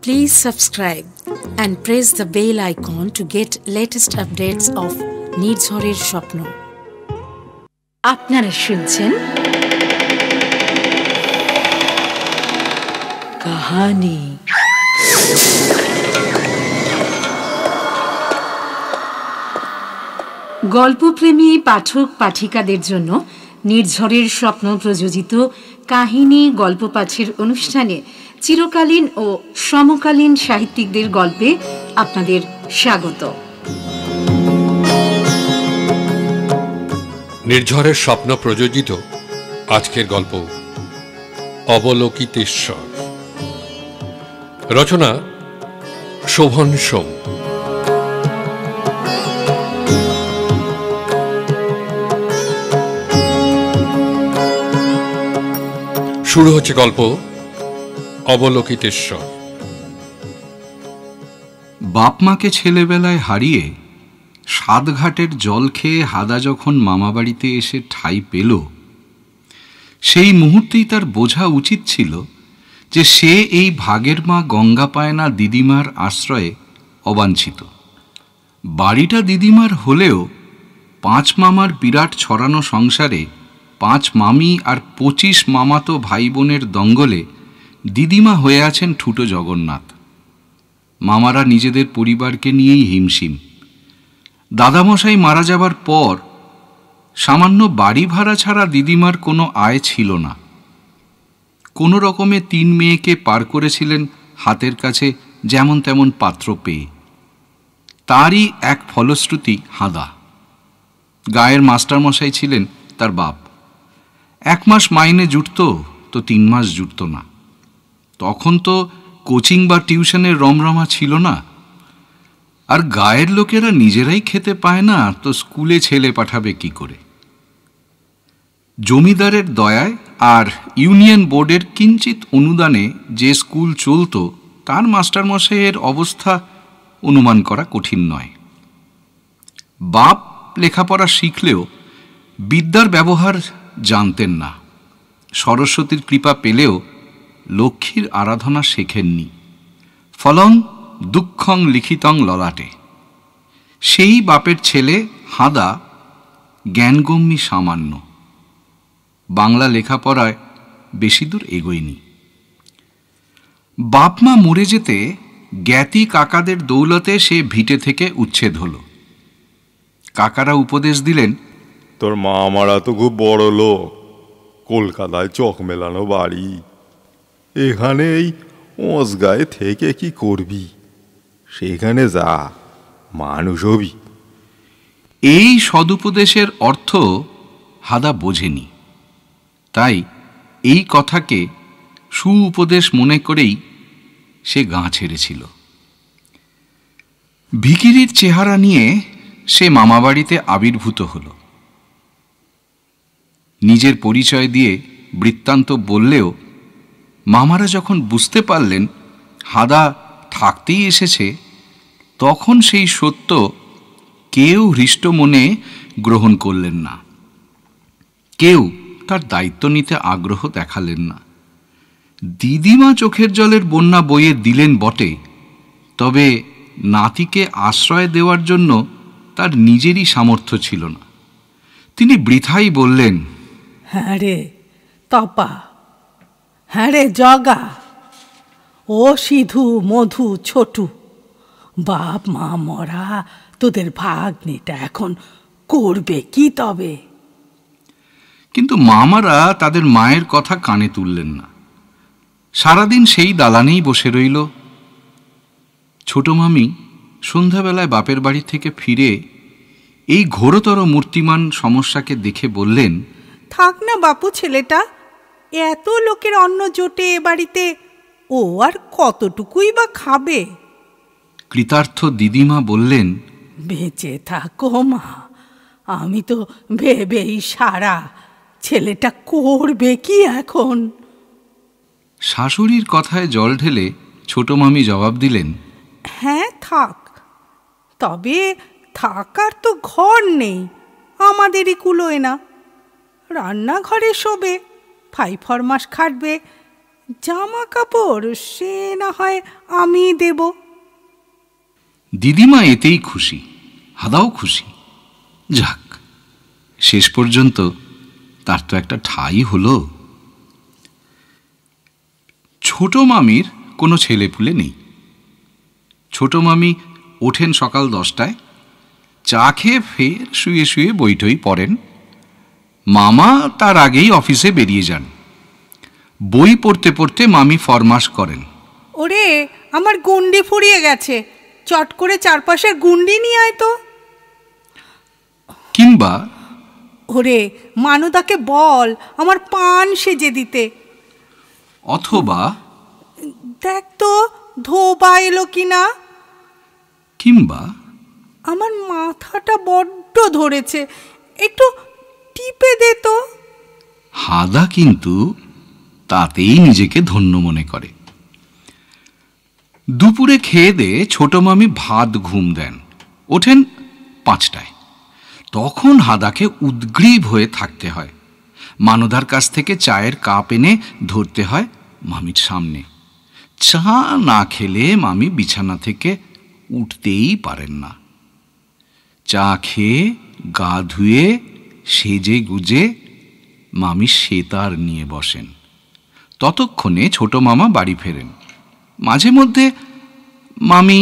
Please subscribe and press the bell icon to get latest updates of নির্ঝরের স্বপ্ন। আপনারা শুনছেন কাহিনী। গল্পপ্রেমী পাঠক পাঠিকাদের জন্য নির্ঝরের স্বপ্ন প্রযোজিত কাহিনী গল্প পাঠের অনুষ্ঠানে চিরকালীন ও সমকালীন সাহিত্যিকদের গল্পে আপনাদের স্বাগত। নির্ঝরের স্বপ্ন প্রযোজিত আজকের গল্প অবলোকিতেশ্বর। রচনা শোভন সোম। শুরু হচ্ছে গল্প অবলোকিতেশ্বর। বাপমাকে ছেলেবেলায় হারিয়ে সাতঘাটের জল খেয়ে হাদা যখন মামাবাড়িতে এসে ঠাঁই পেল, সেই মুহূর্তেই তার বোঝা উচিত ছিল যে সে এই ভাগের মা গঙ্গা পায়না দিদিমার আশ্রয়ে অবাঞ্ছিত। বাড়িটা দিদিমার হলেও 5 মামার বিরাট ছড়ানো সংসারে 5 মামি আর 25 মামাতো ভাই বোনের দঙ্গলে দিদিমা হয়ে আছেন ঠুটো জগন্নাথ। মামারা নিজেদের পরিবারকে নিয়েই হিমশিম। দাদামশাই মারা যাবার পর সামান্য বাড়ি ভাড়া ছাড়া দিদিমার কোনো আয় ছিল না। কোনো রকমে 3 মেয়েকে পার করেছিলেন হাতের কাছে যেমন তেমন পাত্র পেয়ে। তারই এক ফলশ্রুতি হাদা। গায়ের মাস্টারমশাই ছিলেন তার বাপ। 1 মাস মাইনে জুটত তো 3 মাস জুটত না। তখন তো কোচিং বা টিউশনের রমরমা ছিল না। আর গায়ের লোকেরা নিজেরাই খেতে পায় না তো স্কুলে ছেলে পাঠাবে কি করে? জমিদারের দয়ায় আর ইউনিয়ন বোর্ডের কিঞ্চিত অনুদানে যে স্কুল চলত তার মাস্টারমশাইয়ের অবস্থা অনুমান করা কঠিন নয়। বাপ লেখাপড়া শিখলেও বিদ্যার ব্যবহার জানতেন না। সরস্বতীর কৃপা পেলেও লক্ষ্মীর আরাধনা শেখেননি। ফলং দুঃখং লিখিতং ললাটে। সেই বাপের ছেলে হাদা জ্ঞানগম্যী সামান্য। বাংলা লেখাপড়ায় বেশি দূর এগোয়নি। বাপমা মরে যেতে জ্ঞাতি কাকাদের দৌলতে সে ভিটে থেকে উচ্ছেদ হল। কাকারা উপদেশ দিলেন, তোর মামারা তো খুব বড় লোক, কলকাতায় চোখ মেলানো বাড়ি, এখানে এই ওঁসগায়ে থেকে কি করবি? সেখানে যা, মানুষ হবি। এই সদুপদেশের অর্থ হাদা বোঝেনি। তাই এই কথাকে সুউপদেশ মনে করেই সে গাঁ ছেড়েছিল। ভিখিরির চেহারা নিয়ে সে মামাবাড়িতে আবির্ভূত হল। নিজের পরিচয় দিয়ে বৃত্তান্ত বললেও মামারা যখন বুঝতে পারলেন হাদা থাকতেই এসেছে, তখন সেই সত্য কেউ হৃষ্ট মনে গ্রহণ করলেন না। কেউ তার দায়িত্ব নিতে আগ্রহ দেখালেন না। দিদিমা চোখের জলের বন্যা বইয়ে দিলেন বটে, তবে নাতিকে আশ্রয় দেওয়ার জন্য তার নিজেরই সামর্থ্য ছিল না। তিনি বৃথাই বললেন, হ্যাঁ রে তপা, হ্যাঁ রে জগা, ও সিধু মধু ছোটু, বাপ মা মরা তোদের ভাগ্নিটা এখন করবে কি তবে? কিন্তু মামারা তাদের মায়ের কথা কানে তুললেন না। সারাদিন সেই দালানেই বসে রইল। ছোট মামি সন্ধ্যাবেলায় বাপের বাড়ি থেকে ফিরে এই ঘোরতর মূর্তিমান সমস্যাকে দেখে বললেন, থাক না বাপু, ছেলেটা এত লোকের অন্ন জোটে এ বাড়িতে, ও আর কতটুকুই বা খাবে? কৃতার্থ দিদিমা বললেন, বেঁচে থাকো মা, আমি তো ভেবেই সারা, ছেলেটা করবে কি এখন? শাশুড়ির কথায় জল ঢেলে ছোট মামি জবাব দিলেন, হ্যাঁ থাক, তবে থাকার তো ঘর নেই, আমাদেরই কুলোয় না। রান্নাঘরে শোবে, ফাই ফরমাস খাটবে, জামা কাপড় সে না হয় আমি দেব। দিদিমা এতেই খুশি, হাদাও খুশি। যাক, শেষ পর্যন্ত তার তো একটা ঠাঁই হলো। ছোট মামির কোনো ছেলেপুলে নেই। ছোট মামি ওঠেন সকাল 10টায়, চা খেয়ে ফের শুয়ে শুয়ে বইটই পড়েন। মামা তার আগেই অফিসে বেরিয়ে যান। বই পড়তে পড়তে মামি ফরমাশ করেন, ওরে আমার গুন্ডি ফুরিয়ে গেছে, চট করে চারপাশের গুন্ডি নিয়ে আয় তো। কিংবা ওরে মানুদাকে বল আমার পান সেজে দিতে। অথবা দেখ তো ধোবা এলো কিনা। কিংবা আমার মাথাটা বড্ড ধরেছে, একটু টিপে দে তো। হাদা কিন্তু তাতেই নিজেকে ধন্য মনে করে। দুপুরে খেয়ে দিয়ে ছোট মামি ভাত ঘুম দেন, ওঠেন 5টায়। তখন হাদাকে উদ্গ্রীব হয়ে থাকতে হয়। মানদার কাছ থেকে চায়ের কাপ এনে ধরতে হয় মামির সামনে। চা না খেলে মামি বিছানা থেকে উঠতেই পারেন না। চা খেয়ে গা ধুয়ে সেজে গুজে মামি সেতার নিয়ে বসেন। ততক্ষণে ছোট মামা বাড়ি ফেরেন। মাঝে মধ্যে মামি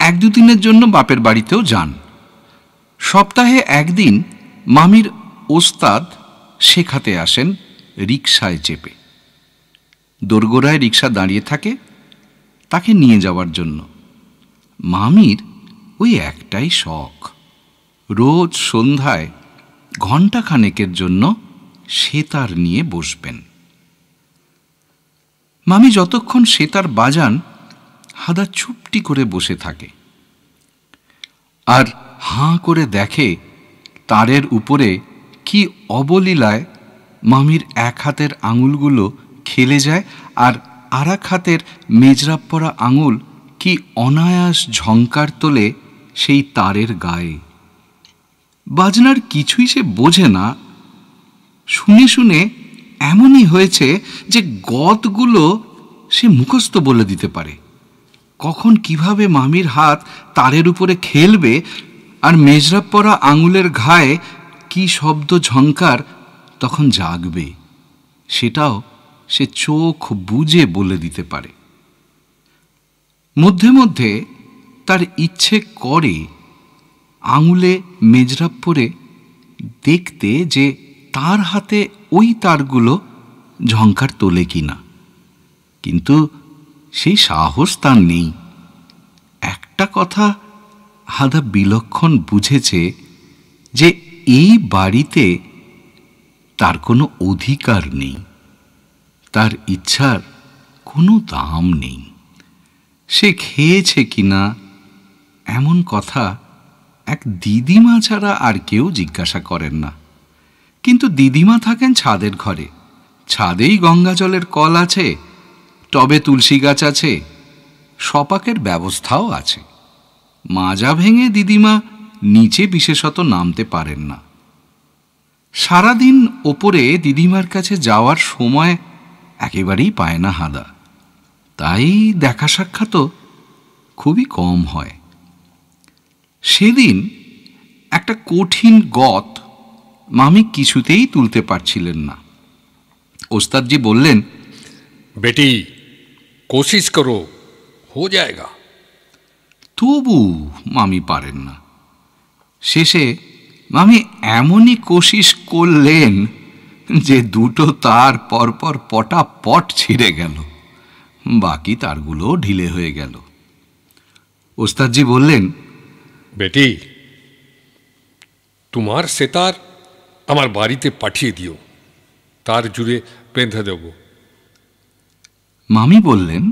1-2 দিনের জন্য বাপের বাড়িতেও যান। সপ্তাহে একদিন মামির ওস্তাদ শেখাতে আসেন রিকশায় চেপে। দোরগোড়ায় রিকশা দাঁড়িয়ে থাকে তাকে নিয়ে যাওয়ার জন্য। মামির ওই একটাই শখ, রোজ সন্ধ্যায় ঘণ্টাখানেকের জন্য সেতার নিয়ে বসবেন। মামি যতক্ষণ সেতার বাজান হাদা চুপটি করে বসে থাকে আর হাঁ করে দেখে তারের উপরে কি অবলীলায় মামির এক হাতের আঙুলগুলো খেলে যায় আর আর এক হাতের মেজরাপ পরা আঙুল কি অনায়াস ঝংকার তোলে সেই তারের গায়ে। বাজনার কিছুই সে বোঝে না। শুনে শুনে এমনই হয়েছে যে গতগুলো সে মুখস্থ বলে দিতে পারে। কখন কিভাবে মামির হাত তারের উপরে খেলবে আর মেজরাপ পরা আঙুলের ঘায়ে কি শব্দ ঝংকার তখন জাগবে, সেটাও সে চোখ বুজে বলে দিতে পারে। মধ্যে মধ্যে তার ইচ্ছে করে আঙুলে মেজরাপ পরে দেখতে যে তার হাতে ওই তারগুলো ঝংকার তোলে কিনা, কিন্তু সেই সাহস তার নেই। একটা কথা হাদা বিলক্ষণ বুঝেছে যে এই বাড়িতে তার কোনো অধিকার নেই, তার ইচ্ছার কোনো দাম নেই। সে খেয়েছে কিনা এমন কথা এক দিদিমা ছাড়া আর কেউ জিজ্ঞাসা করেন না। কিন্তু দিদিমা থাকেন ছাদের ঘরে। ছাদেই গঙ্গা জলের কল আছে, টবে তুলসী গাছ আছে, সপাকের ব্যবস্থাও আছে। মাজা ভেঙে দিদিমা নিচে বিশেষত নামতে পারেন না। সারাদিন ওপরে দিদিমার কাছে যাওয়ার সময় একেবারেই পায় না হাদা, তাই দেখা সাক্ষাৎও খুবই কম হয়। সেদিন একটা কঠিন গত মামি কিছুতেই তুলতে পারছিলেন না। ওস্তাদজি বললেন, बेटी कोशिश करो, हो जाएगा। তবু মামি পারেন না। শেষে মামি এমনই কোশিশ করলেন যে দুটো তার পরপর পটাপট ছিঁড়ে গেল, বাকি তারগুলো ঢিলে হয়ে গেল। ওস্তাদজি বললেন, बेटी তোমার সেতার আমার বাড়িতে পাঠিয়ে দিও, তার জুড়ে বেঁধে দেব। মামি বললেন,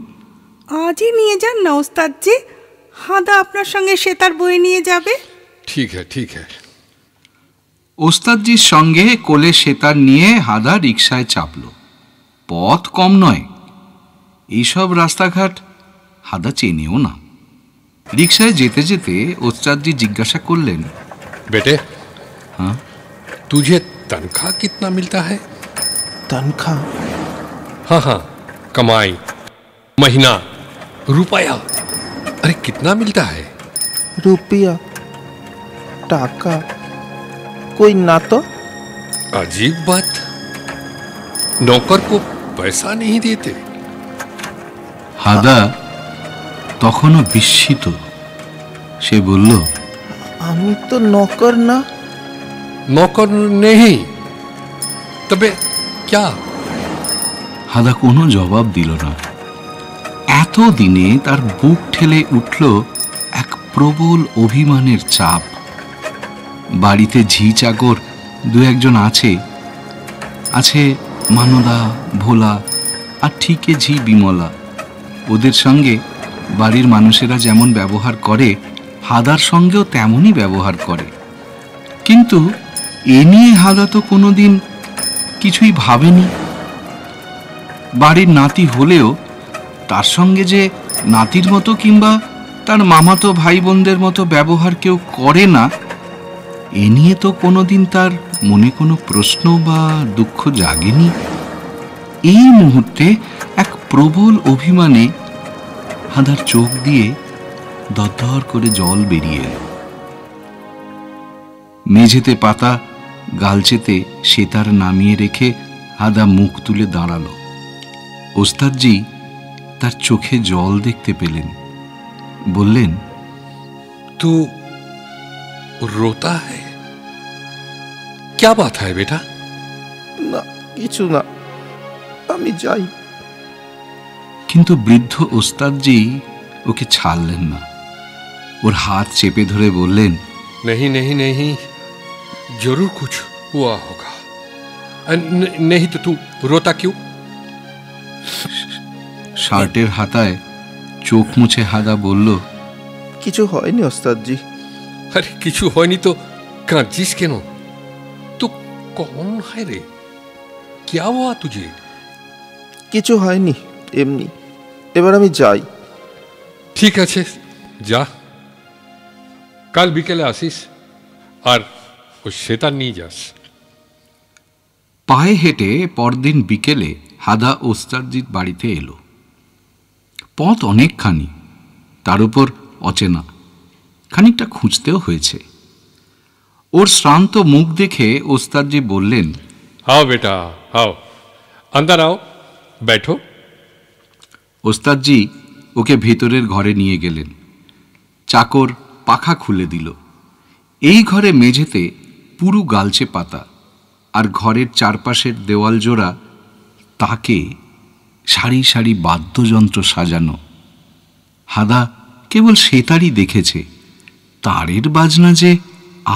আজই নিয়ে যান না ওস্তাদজি, হাদা আপনার সঙ্গে সেতার বয়ে নিয়ে যাবে। ঠিক है ठीक है। ওস্তাদজির সঙ্গে কোলে সেতার নিয়ে হাদা রিকশায় চাপল। পথ কম নয়, এইসব রাস্তাঘাট হাদা চেনেও না। রিকশায় যেতে যেতে ওস্তাদজি জিজ্ঞাসা করলেন, बेटे हाँ तुझे तनख्वाह कितना मिलता है? तनख्वाह? हाँ हाँ कमाई, महीना, रुपया, अरे कितना मिलता है? रुपया, टाका कोई ना तो। अजीब बात, नौकर को पैसा नहीं देते। হাদা তখনও বিস্মিত। সে বলল, আমি তো নকর না। नौकर नहीं, तबे क्या? হাদা কোনো জবাব দিল না। এত দিনে তার বুক ঠেলে উঠল এক প্রবল অভিমানের চাপ। বাড়িতে ঝি চাকর দু একজন আছে, আছে মানদা, ভোলা আর ঠিকে ঝি বিমলা। ওদের সঙ্গে বাড়ির মানুষেরা যেমন ব্যবহার করে, হাদার সঙ্গেও তেমনই ব্যবহার করে। কিন্তু এ নিয়ে হাদা তো কোনোদিন কিছুই ভাবেনি। বাড়ির নাতি হলেও তার সঙ্গে যে নাতির মতো কিংবা তার মামাতো ভাই বোনদের মতো ব্যবহার কেউ করে না, এ নিয়ে তো কোনোদিন তার মনে কোনো প্রশ্ন বা দুঃখ জাগেনি। এই মুহূর্তে এক প্রবল অভিমানে হাদার চোখ দিয়ে দরদর করে জল বেরিয়ে এলো। মেঝেতে পাতা গালচেতে সেতার নামিয়ে রেখে হাদা মুখ তুলে দাঁড়ালো। ওস্তাদজি তার চোখে জল দেখতে পেলেন, বললেন, तू रोता है? क्या बात है बेटा? না কিছু না, আমি যাই। কিন্তু বৃদ্ধ ওস্তাদজি ওকে ছাড়লেন না। ওর হাত চেপে ধরে বললেন, नहीं नहीं नहीं, जरूर कुछ हुआ होगा। नहीं तो तू रोता क्यों? শার্টের হাতায় চোখ মুছে হাদা বলল, কিছু হয়নি ওস্তাদজি। अरे किचु होनी तो कांचिस के नो? तू कौन है रे? क्या हुआ तुझे? কিছু হয়নি, এমনি। এবার আমি যাই। ठीक আছে, যা। কাল বিকেলে আসিস আর ওই সেতার নিয়ে যাস। পায়ে হেঁটে পরদিন বিকেলে হাদা ওস্তাদজির বাড়িতে এলো। পথ অনেকখানি, তার উপর অচেনা, খানিকটা খুঁজতেও হয়েছে। ওর শ্রান্ত মুখ দেখে ওস্তাদজি বললেন, आओ बेटा आओ, अंदर आओ, बैठो। ওস্তাদজি ওকে ভেতরের ঘরে নিয়ে গেলেন। চাকর পাখা খুলে দিল। এই ঘরে মেঝেতে পুরু গালচে পাতা, আর ঘরের চারপাশের দেওয়াল জোড়া তাকে সারি সারি বাদ্যযন্ত্র সাজানো। হাদা কেবল সেতারই দেখেছে, তারের বাজনা যে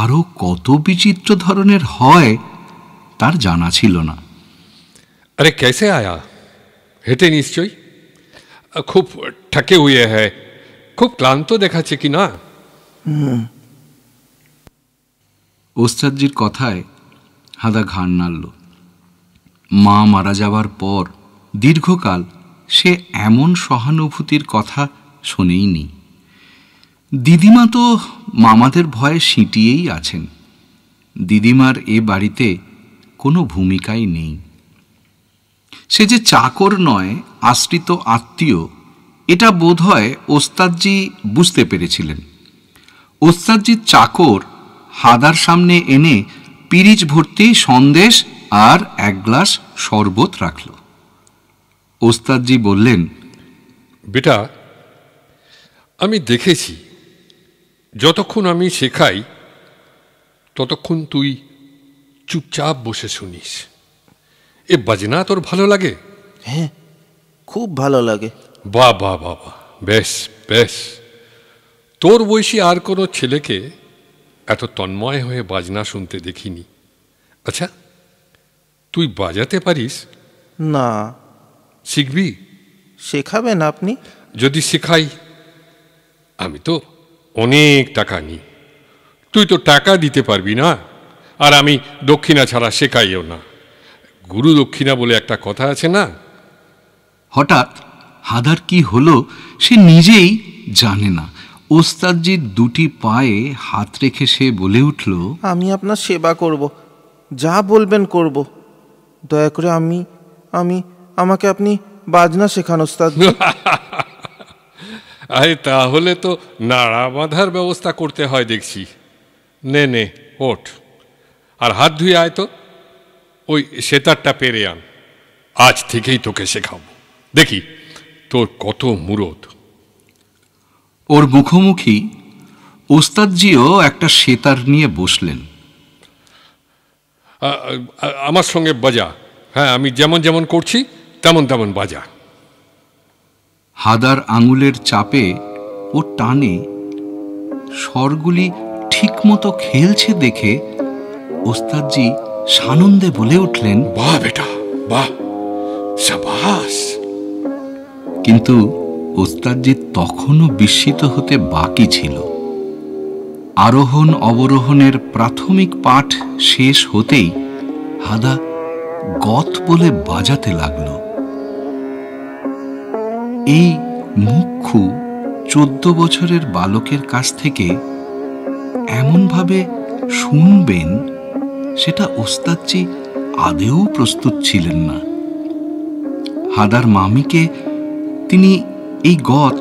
আরো কত বিচিত্র ধরনের হয় তার জানা ছিল না। अरे कैसे आया? हेते निश्चय खूब ठके हुए है, खूब क्लांत देखाচ্ছে কি না? ওস্তাদজির কথায় হাদা ঘাড় নাড়ল। মা মারা যাবার পর দীর্ঘকাল সে এমন সহানুভূতির কথা শোনেইনি। দিদিমা তো মামাদের ভয়ে সিঁটিয়েই আছেন। দিদিমার এ বাড়িতে কোনো ভূমিকাই নেই। সে যে চাকর নয়, আশ্রিত আত্মীয়, এটা বোধহয় ওস্তাদজি বুঝতে পেরেছিলেন। ওস্তাদজির চাকর হাদার সামনে এনে পিরিচ ভর্তি সন্দেশ আর এক গ্লাস শরবত রাখল। ওস্তাদজি বললেন, বেটা, আমি দেখেছি যতক্ষণ আমি শেখাই ততক্ষণ তুই চুপচাপ বসে শুনিস। এ বাজনা তোর ভালো লাগে? হ্যাঁ, খুব ভালো লাগে। বাহ বাহ বাহ বাহ, বেশ বেশ। তোর বয়সী আর কোনো ছেলেকে এত তন্ময় হয়ে বাজনা শুনতে দেখিনি। আচ্ছা, তুই বাজাতে পারিস? না। শিখবি? শেখাবেন আপনি? যদি শেখাই, আমি তো অনেক টাকা নিই। তুই তো টাকা দিতে পারবি না, আর আমি দক্ষিণা ছাড়া শেখাইও না। গুরু দক্ষিণা বলে একটা কথা আছে না? হঠাৎ হাদার কি হলো সে নিজেই জানে না। ওস্তাদজির দুটি পায়ে হাত রেখে সে বলে উঠল, আমি আপনার সেবা করব, যা বলবেন করব। দয়া করে আমাকে আপনি বাজনা শেখান ওস্তাদ। আরে তাহলে তো নাড়া বাঁধার ব্যবস্থা করতে হয় দেখছি। নে নে ওঠ, আর হাত ধুয়ে আয় তো, ওই সেতারটা পেরে আন। আজ থেকেই তোকে শেখাবো, দেখি তোর কত মুরদ। ওর মুখোমুখি ওস্তাদজিও একটা সেতার নিয়ে বসলেন। আমার সঙ্গে বাজা। হ্যাঁ, আমি যেমন যেমন করছি তেমন তেমন বাজা। হাদার আঙুলের চাপে ও টানে স্বরগুলি ঠিকমতো খেলছে দেখে ওস্তাদজি সানন্দে বলে উঠলেন, বাহ বেটা বাহ, শাবাশ। কিন্তু ওস্তাদজি তখনও বিস্মিত হতে বাকি ছিল। আরোহণ অবরোহণের প্রাথমিক পাঠ শেষ হতেই হাদা গত বলে বাজাতে লাগল। এই মুখ্যু 14 বছরের বালকের কাছ থেকে এমনভাবে শুনবেন সেটা ওস্তাদজি আদেও প্রস্তুত ছিলেন না। হাদার মামিকে তিনি এই গত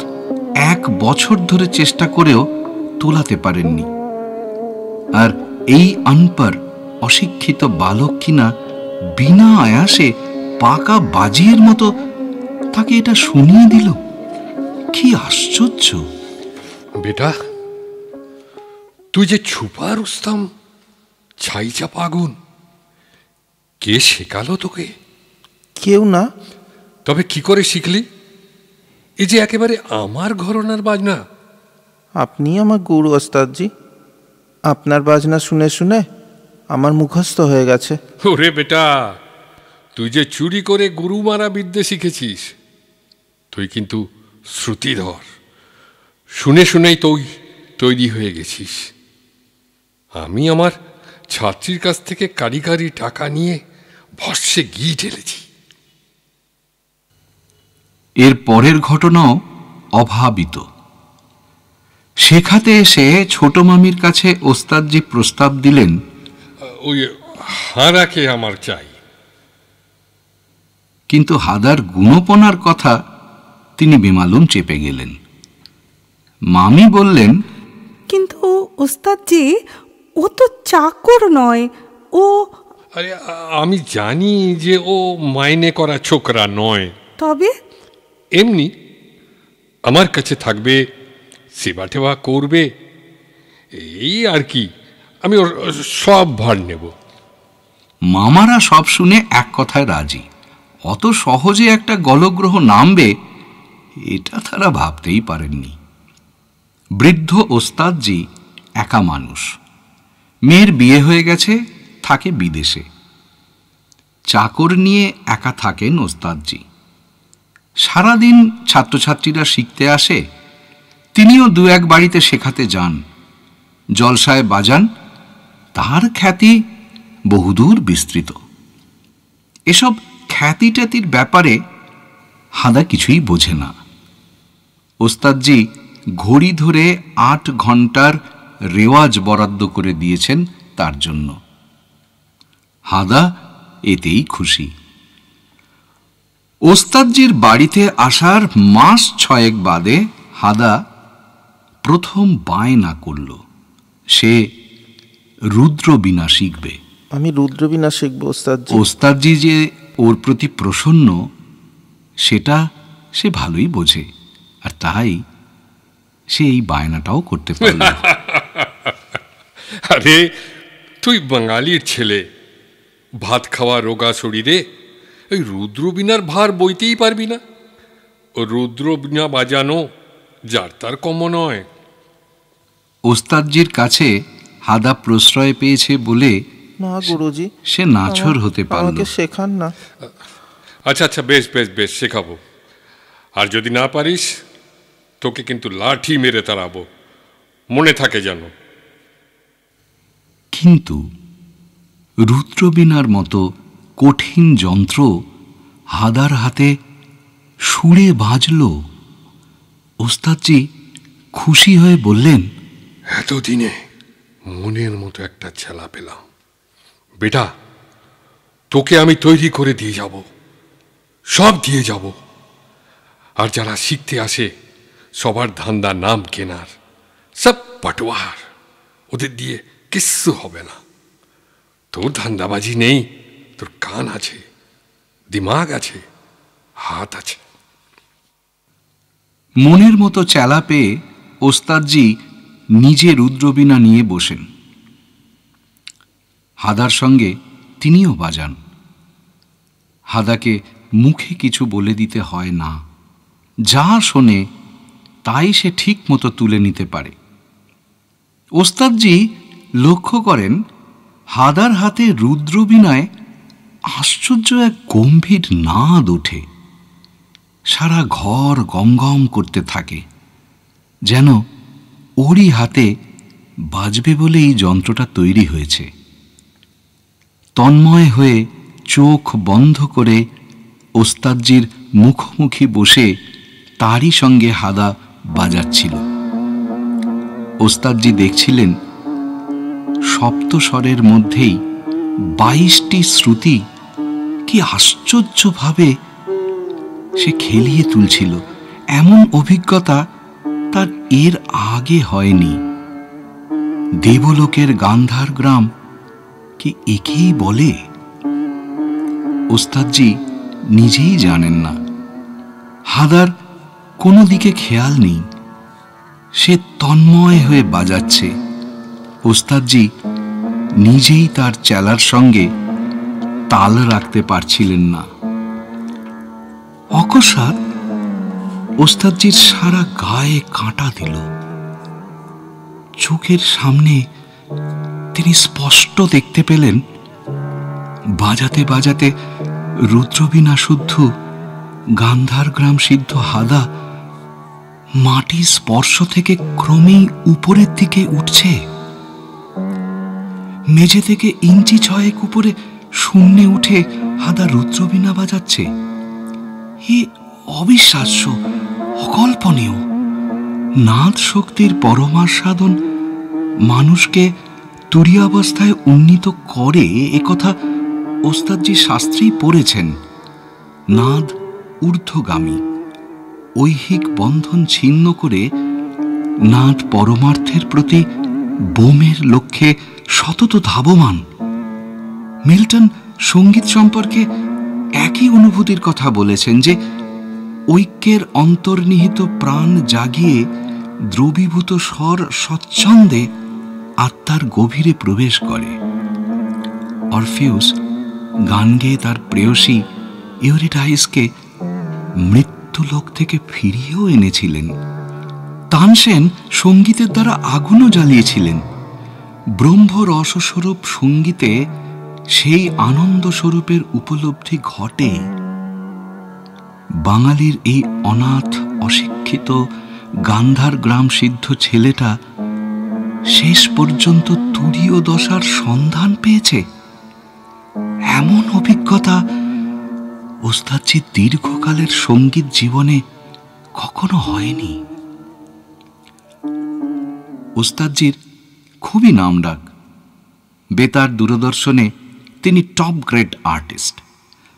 1 বছর ধরে চেষ্টা করেও তোলাতে পারেননি, আর এই আনপার অশিক্ষিত বালক কিনা বিনা আয়াসে পাকা বাজিয়ের মতো তাকে এটা শুনিয়ে দিল। কি আশ্চর্য! বেটা, তুই যে ছুপা রুস্তম, ছাই চাপা আগুন, কে শেখালো তোকে? কেউ না। তবে কি করে শিখলি? এই যে একেবারে আমার ঘরানার বাজনা। আপনি আমার গুরু ওস্তাদজি। আপনার বাজনা শুনে শুনে আমার মুখস্থ হয়ে গেছে। ওরে বেটা, তুই যে চুরি করে গুরু মারা বিদ্যে শিখেছিস, তুই কিন্তু শ্রুতিধর। শুনে শুনেই তৈরি হয়ে গেছিস। আমি আমার ছাত্রীর কাছ থেকে কারিগরি টাকা নিয়ে ভস্যে ঘি ঢেলেছি। এর পরের ঘটনাও অভাবিত। শেখাতে এসে ছোট মামির কাছে ওস্তাদজি প্রস্তাব দিলেন, ওই হারাকে আমার চাই। কিন্তু হাদার গুণপনার কথা তিনি বেমালুম চেপে গেলেন। মামি বললেন, কিন্তু ওস্তাদজি, ও তো চাকর নয়, ও। আরে আমি জানি যে ও মাইনে করা ছোকরা নয়। তবে এমনি আমার কাছে থাকবে, সেবা টেবা করবে, এই আর কি। আমি ওর সব ভার নেব। মামারা সব শুনে এক কথায় রাজি। অত সহজে একটা গলগ্রহ নামবে এটা তারা ভাবতেই পারেননি। বৃদ্ধ ওস্তাদজি একা মানুষ, মেয়ের বিয়ে হয়ে গেছে, থাকে বিদেশে। চাকর নিয়ে একা থাকেন ওস্তাদজি। সারাদিন ছাত্রছাত্রীরা শিখতে আসে, তিনিও 2-1 বাড়িতে শেখাতে যান, জলসায় বাজান। তার খ্যাতি বহুদূর বিস্তৃত। এসব খ্যাতি ট্যাতির ব্যাপারে হাদা কিছুই বোঝে না। ওস্তাদজি ঘড়ি ধরে 8 ঘন্টার রেওয়াজ বরাদ্দ করে দিয়েছেন তার জন্য। হাদা এতেই খুশি। ওস্তাদজির বাড়িতে আসার মাস 6 বাদে হাদা প্রথম বায়না করল, সে রুদ্রবীণা শিখবে। আমি রুদ্রবীণা শিখবো ওস্তাদজি। ওস্তাদজি যে ওর প্রতি প্রসন্ন সেটা সে ভালোই বোঝে, আর তাই সে এই বায়নাটাও করতে পারল। আরে তুই বাঙালির ছেলে, ভাত খাওয়া রোগা শরীরে এই রুদ্রবীণার ভার বইতেই পারবি না? ও রুদ্রবীণা বাজানো যার তার কম নয়। ওস্তাদজির কাছে হাদা প্রশ্রয় পেয়েছে বলে না গুরুজি, সে নাছোড় হতে পারল। আমাকে শেখান না। আচ্ছা আচ্ছা, বেশ বেশ বেশ, শেখাবো। আর যদি না পারিস তোকে কিন্তু লাঠি মেরে তাড়াবো, মনে থাকে যেন। কিন্তু রুদ্রবীণার মতো কঠিন যন্ত্র হাদার হাতে সুরে বাজল। ওস্তাদজি খুশি হয়ে বললেন, এতদিনে মনের মতো একটা ছেলা পেলাম। বেটা, তোকে আমি তৈরি করে দিয়ে যাব, সব দিয়ে যাব। আর যারা শিখতে আসে সবার ধান্দা নাম কেনার, সব পাটোয়ার, ওদের দিয়ে কিচ্ছু হবে না। তোর ধান্দাবাজি নেই, তোর কান আছে, দিমাগ আছে, হাত আছে। মনের মতো চেলা পেয়ে ওস্তাদজি নিজে রুদ্রবীণা নিয়ে বসেন। হাদার সঙ্গে তিনিও বাজান। হাদাকে মুখে কিছু বলে দিতে হয় না, যা শোনে তাই সে ঠিক মতো তুলে নিতে পারে। ওস্তাদজি লক্ষ্য করেন হাদার হাতে রুদ্রবীণায় আশ্চর্য এক গম্ভীর নাদ ওঠে। সারা ঘর গমগম করতে থাকে, যেন ওরই হাতে বাজবে বলে এই যন্ত্রটা তৈরি হয়েছে। তন্ময় হয়ে চোখ বন্ধ করে ওস্তাদজির মুখোমুখি বসে তারই সঙ্গে হাদা বাজাচ্ছিল। ওস্তাদজি দেখছিলেন সপ্তস্বরের মধ্যেই 22টি শ্রুতি কি আশ্চর্যভাবে সে খেলিয়ে তুলছিল। এমন অভিজ্ঞতা তার এর আগে হয়নি। দেবলোকের গান্ধার গ্রাম কি একেই বলে? ওস্তাদজি নিজেই জানেন না। হাদার কোনো দিকে খেয়াল নেই, সে তন্ময় হয়ে বাজাচ্ছে। ওস্তাদজি নিজেই তার চেলার সঙ্গে তাল রাখতে পারছিলেন না। অকস্মাৎ ওস্তাদজির সারা গায়ে কাঁটা দিল। চোখের সামনে তিনি স্পষ্ট দেখতে পেলেন বাজাতে বাজাতে রুদ্রবীণা শুদ্ধ গান্ধার গ্রাম সিদ্ধ হাদা মাটি স্পর্শ থেকে ক্রমেই উপরের দিকে উঠছে। মেঝে থেকে ইঞ্চি 6 উপরে শূন্যে উঠে হাদা রুদ্রবীণা বাজাচ্ছে। এ অবিশ্বাস্য, অকল্পনীয়। নাদ শক্তির পরমাস্বাদন মানুষকে তুরীয়াবস্থায় উন্নীত করে, একথা ওস্তাদজি শাস্ত্রেই পড়েছেন। নাদ ঊর্ধ্বগামী, ঐহিক বন্ধন ছিন্ন করে নাদ পরমার্থের প্রতি বোমের লক্ষ্যে সতত ধাবমান। মিল্টন সঙ্গীত সম্পর্কে একই অনুভূতির কথা বলেছেন, যে ঐক্যের অন্তর্নিহিত প্রাণ জাগিয়ে দ্রবীভূত স্বর স্বচ্ছন্দে আত্মার গভীরে প্রবেশ করে। অরফিউস গান গেয়ে তার প্রেয়সী ইউরিডাইসকে মৃত্যুলোক থেকে ফিরিয়েও এনেছিলেন। তানসেন সঙ্গীতের দ্বারা আগুনও জ্বালিয়েছিলেন। ব্রহ্মরসস্বরূপ সঙ্গীতে সেই আনন্দ স্বরূপের উপলব্ধি ঘটে। বাঙালির এই অনাথ অশিক্ষিত গান্ধার গ্রাম সিদ্ধ ছেলেটা শেষ পর্যন্ত তুরীয় দশার সন্ধান পেয়েছে। এমন অভিজ্ঞতা ওস্তাদজির দীর্ঘকালের সঙ্গীত জীবনে কখনো হয়নি। ওস্তাদজির খুবই নামডাক। বেতার দূরদর্শনে তিনি টপ গ্রেড আর্টিস্ট।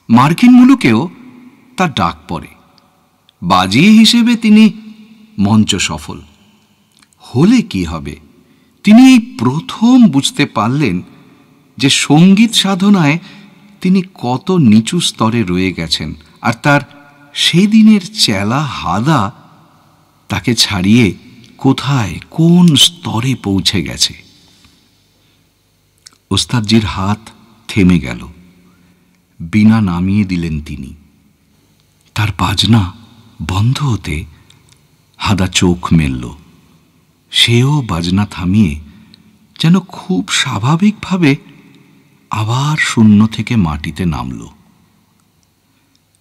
মার্কিন মুলুকেও তার ডাক পড়ে। বাজিয়ে হিসেবে তিনি মঞ্চ সফল। হলে কি হবে, তিনি এই প্রথম বুঝতে পারলেন যে সঙ্গীত সাধনায় তিনি কত নিচু স্তরে রয়ে গেছেন, আর তার সেই দিনের চেলা হাদা তাকে ছাড়িয়ে কোথায় কোন স্তরে পৌঁছে গেছে। ওস্তাদজির হাত থেমে গেল। বীণা নামিয়ে দিলেন তিনি। তার বাজনা বন্ধ হতে হাদা চোখ মেলল। সেও বাজনা থামিয়ে যেন খুব স্বাভাবিকভাবে আবার শূন্য থেকে মাটিতে নামল।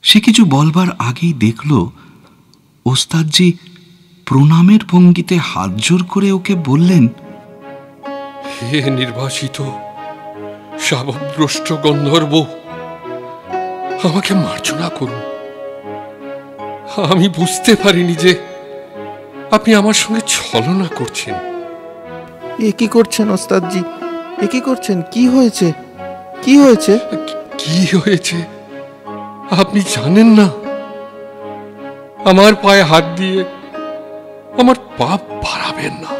সে কিছু বলবার আগেই দেখল ওস্তাদজি প্রণামের ভঙ্গিতে হাত জোর করে ওকে বললেন, হে নির্বাসিত শাবভ্রষ্ট গন্ধর্ব, আমাকে মার্জনা করুন। আমি বুঝতে পারিনি যে আপনি আমার সঙ্গে ছলনা করছেন। এ কি করছেন ওস্তাদজি? এ কি করছেন? কি হয়েছে? কি হয়েছে? কি হয়েছে আপনি জানেন না? আমার পায়ে হাত দিয়ে আমার পাপ বাড়াবেন না।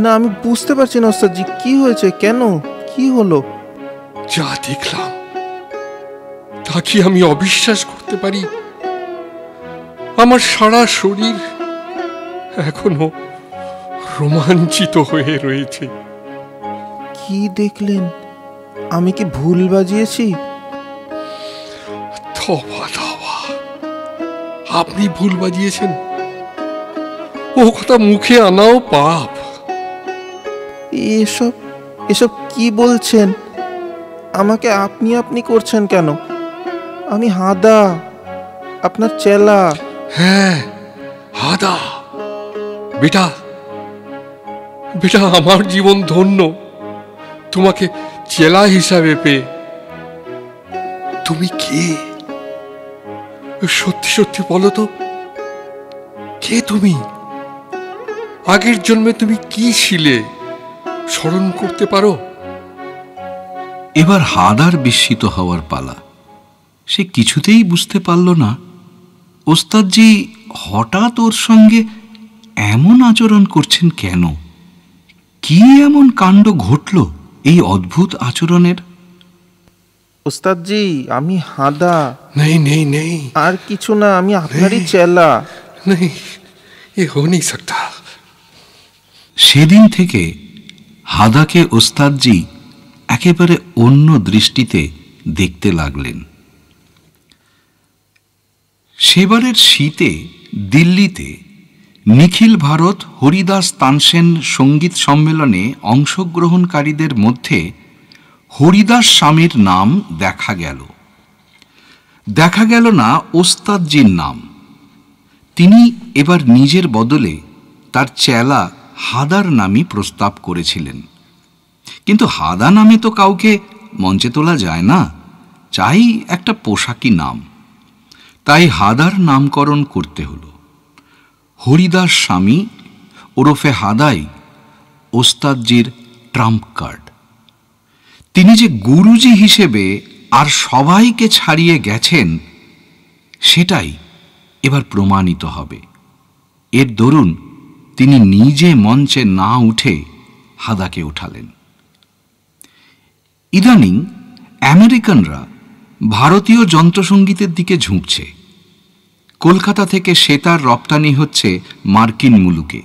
না, আমি বুঝতে পারছি না ওস্তাদজি, কি হয়েছে, কেন, কি হলো? যা দেখলাম তা কি আমি অবিশ্বাস করতে পারি? আমার সারা শরীর এখনো রোমাঞ্চিত হয়ে রয়েছে। কি দেখলেন? আমি কি ভুল বাজিয়েছি? তবা তবা, আপনি ভুল বাজিয়েছেন? ও কথা মুখে আনাও পাপ। এসব এসব কি বলছেন? আমাকে আপনি আপনি করছেন কেন? আমি হাদা, আপনার চেলা। হ্যাঁ, হাদা। বেটা বেটা, আমার জীবন ধন্য তোমাকে চেলা হিসাবে পেয়ে। তুমি কে? সত্যি সত্যি বলো তো, কে তুমি? আগের জন্মে তুমি কি ছিলে স্মরণ করতে পারো? এবার হাদার বিস্মিত হওয়ার পালা। সে কিছুতেই বুঝতে পারল না ওস্তাদজি হঠাৎ ওর সঙ্গে এমন আচরণ করছেন কেন। কি এমন কাণ্ড ঘটল এই অদ্ভুত আচরণের? ওস্তাদজি, আমি হাদা। নেই নেই নেই, আর কিছু না, আমি আপনারই চেলা। নেই, এ হো নেই সকতা। সেদিন থেকে হাদাকে ওস্তাদজি একেবারে অন্য দৃষ্টিতে দেখতে লাগলেন। সেবারের শীতে দিল্লিতে নিখিল ভারত হরিদাস তানসেন সঙ্গীত সম্মেলনে অংশগ্রহণকারীদের মধ্যে হরিদাস স্বামীর নাম দেখা গেল। দেখা গেল না ওস্তাদজির নাম। তিনি এবার নিজের বদলে তার চেলা হাদার নামই প্রস্তাব করেছিলেন। কিন্তু হাদা নামে তো কাউকে মঞ্চে তোলা যায় না, চাই একটা পোশাকি নাম। তাই হাদার নামকরণ করতে হলো। হরিদাস স্বামী ওরফে হাদাই ওস্তাদজির ট্রাম্প কার্ড। তিনি যে গুরুজি হিসেবে আর সবাইকে ছাড়িয়ে গেছেন সেটাই এবার প্রমাণিত হবে। এর দরুন তিনি নিজে মঞ্চে না উঠে হাদাকে উঠালেন। ইদানিং আমেরিকানরা ভারতীয় যন্ত্রসঙ্গীতের দিকে ঝুঁকছে। কলকাতা থেকে সেতার রপ্তানি হচ্ছে মার্কিন মুলুকে।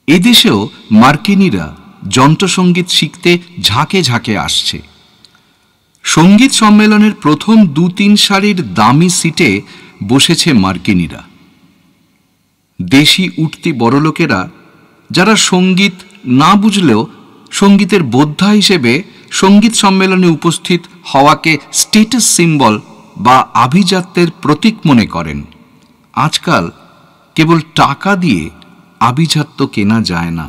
এদেশেও মার্কিনীরা যন্ত্রসঙ্গীত শিখতে ঝাঁকে ঝাঁকে আসছে। সঙ্গীত সম্মেলনের প্রথম ২-৩ সারির দামি সিটে বসেছে মার্কিনীরা। দেশি উঠতি বড়লোকেরা, যারা সঙ্গীত না বুঝলেও সঙ্গীতের বোদ্ধা হিসেবে সঙ্গীত সম্মেলনে উপস্থিত হওয়াকে স্টেটাস সিম্বল বা আভিজাত্যের প্রতীক মনে করেন। আজকাল কেবল টাকা দিয়ে আভিজাত্য কেনা যায় না,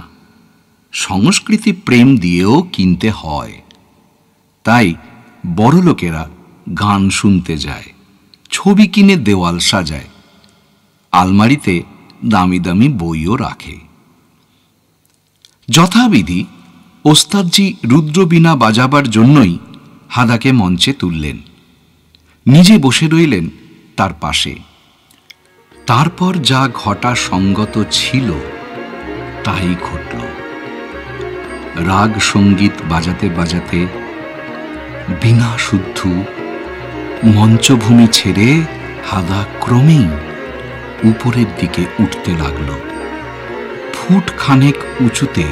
সংস্কৃতি প্রেম দিয়েও কিনতে হয়। তাই বড়লোকেরা গান শুনতে যায়, ছবি কিনে দেওয়াল সাজায়, আলমারিতে দামি দামি বইও রাখে। যথাবিধি ওস্তাদজি রুদ্রবীণা বাজাবার জন্যই হাদাকে মঞ্চে তুললেন। নিজে বসে রইলেন তার পাশে। তারপর যা ঘটা সঙ্গত ছিল তাই ঘটল। রাগ সঙ্গীত বাজাতে বাজাতে বীণা শুদ্ধ মঞ্চভূমি ছেড়ে হাদা ক্রমেই উপরের দিকে উঠতে লাগল। ফুট খানেক উঁচুতে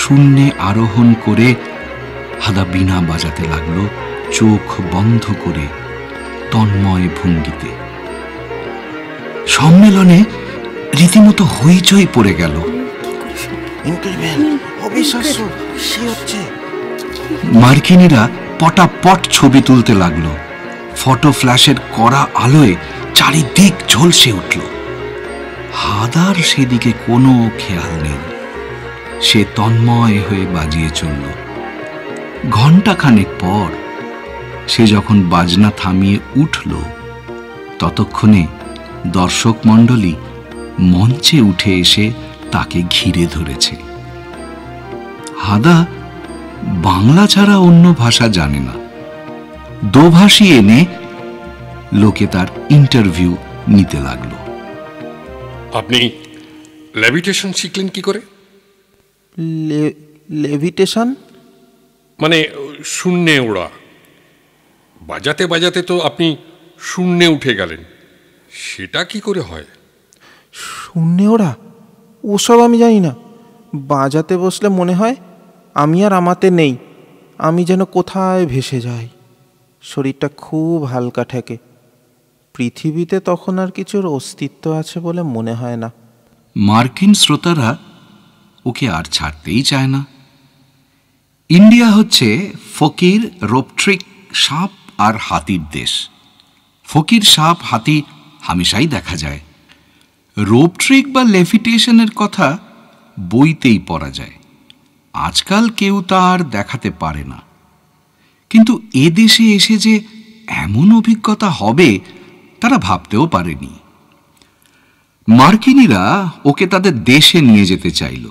শূন্যে আরোহণ করে হাদা বীণা বাজাতে লাগল, চোখ বন্ধ করে তন্ময় ভঙ্গিতে। সম্মেলনে রীতিমতো হইচই পড়ে গেল। মার্কিনীরা পটাপট ছবি তুলতে লাগলো। ফটো ফ্ল্যাশের কড়া আলোয় চারিদিক ঝলসে উঠল। হাদার সেদিকে কোনো খেয়াল নেই। সে তন্ময় হয়ে বাজিয়ে চলল। ঘণ্টাখানেক পর সে যখন বাজনা থামিয়ে উঠল, ততক্ষণে দর্শক মণ্ডলী মঞ্চে উঠে এসে তাকে ঘিরে ধরেছে। হাদা বাংলা ছাড়া অন্য ভাষা জানে না। দোভাষী এনে লোকে তার ইন্টারভিউ নিতে লাগলো। আপনি লেভিটেশন শিখলেন কি করে? লেভিটেশন মানে শূন্যে ওড়া। বাজাতে বাজাতে তো আপনি শূন্যে উঠে গেলেন, সেটা কি করে হয়? শূন্যে ওরা ওসব আমি জানি না। বাজাতে বসলে মনে হয় আমি আর আমাতে নেই, আমি যেন কোথায় ভেসে যাই। শরীরটা খুব হালকা ঠেকে। পৃথিবীতে তখন আর কিছুর অস্তিত্ব আছে বলে মনে হয় না। মার্কিন শ্রোতারা ওকে আর ছাড়তেই চায় না। ইন্ডিয়া হচ্ছে ফকির, রোপট্রিক, সাপ আর হাতির দেশ। ফকির, সাপ, হাতি হামেশাই দেখা যায়। রোপট্রিক বা লেভিটেশনের কথা বইতেই পড়া যায়। আজকাল কেউ তা আর দেখাতে পারে না, কিন্তু এদেশে এসে যে এমন অভিজ্ঞতা হবে তারা ভাবতেও পারেনি। মার্কিনীরা ওকে তাদের দেশে নিয়ে যেতে চাইল।